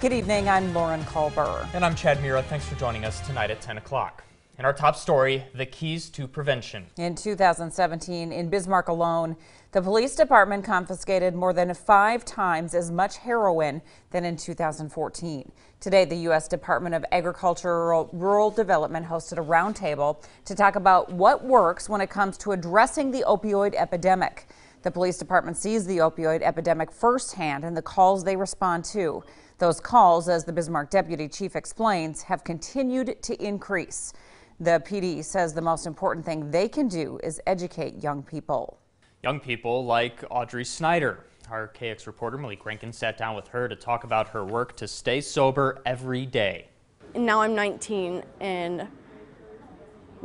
Good evening, I'm Lauren Culber. And I'm Chad Mira. Thanks for joining us tonight at 10 o'clock. In our top story, the keys to prevention. In 2017, in Bismarck alone, the police department confiscated more than 5 times as much heroin than in 2014. Today, the U.S. Department of Agricultural Rural Development hosted a roundtable to talk about what works when it comes to addressing the opioid epidemic. The police department sees the opioid epidemic firsthand in the calls they respond to. Those calls, as the Bismarck deputy chief explains, have continued to increase. The PD says the most important thing they can do is educate young people. Young people like Audrey Snyder. Our KX reporter Malik Rankin sat down with her to talk about her work to stay sober every day. And now I'm 19 and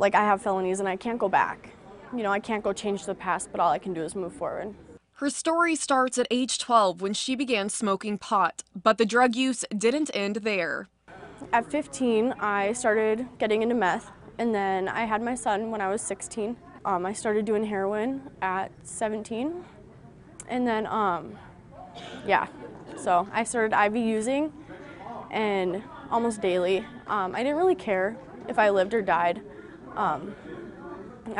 I have felonies and I can't go back. You know, I can't go change the past, but all I can do is move forward. Her story starts at age 12 when she began smoking pot, but the drug use didn't end there. At 15, I started getting into meth, and then I had my son when I was 16. I started doing heroin at 17, and then, so I started IV using, and almost daily. I didn't really care if I lived or died. I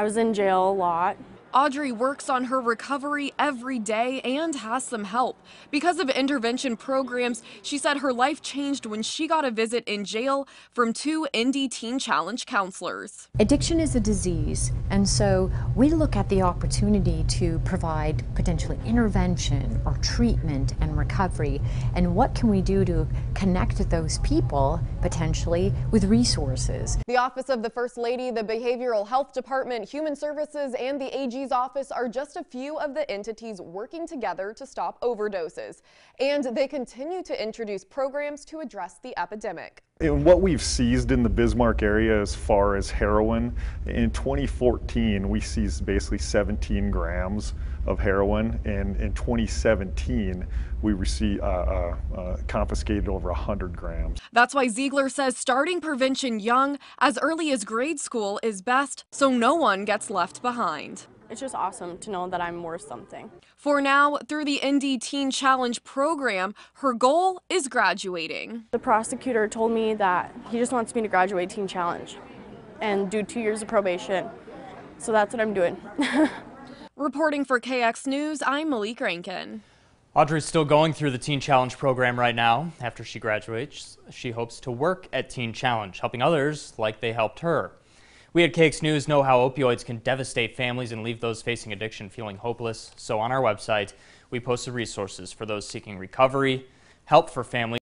was in jail a lot. Audrey works on her recovery every day and has some help. Because of intervention programs, she said her life changed when she got a visit in jail from 2 ND Teen Challenge counselors. Addiction is a disease, and so we look at the opportunity to provide potentially intervention or treatment and recovery, and what can we do to connect those people potentially with resources. The Office of the First Lady, the Behavioral Health Department, Human Services, and the AG's office are just a few of the entities working together to stop overdoses. And they continue to introduce programs to address the epidemic. And what we've seized in the Bismarck area as far as heroin, in 2014 we seized basically 17 grams of heroin, and in 2017 we confiscated over 100 grams. That's why Ziegler says starting prevention young, as early as grade school, is best so no one gets left behind. It's just awesome to know that I'm worth something. For now, through the ND Teen Challenge program, her goal is graduating. The prosecutor told me that he just wants me to graduate Teen Challenge and do 2 years of probation. So that's what I'm doing. Reporting for KX News, I'm Malik Rankin. Audrey's still going through the Teen Challenge program right now. After she graduates, she hopes to work at Teen Challenge, helping others like they helped her. We at KX News know how opioids can devastate families and leave those facing addiction feeling hopeless. So on our website, we posted resources for those seeking recovery, help for families.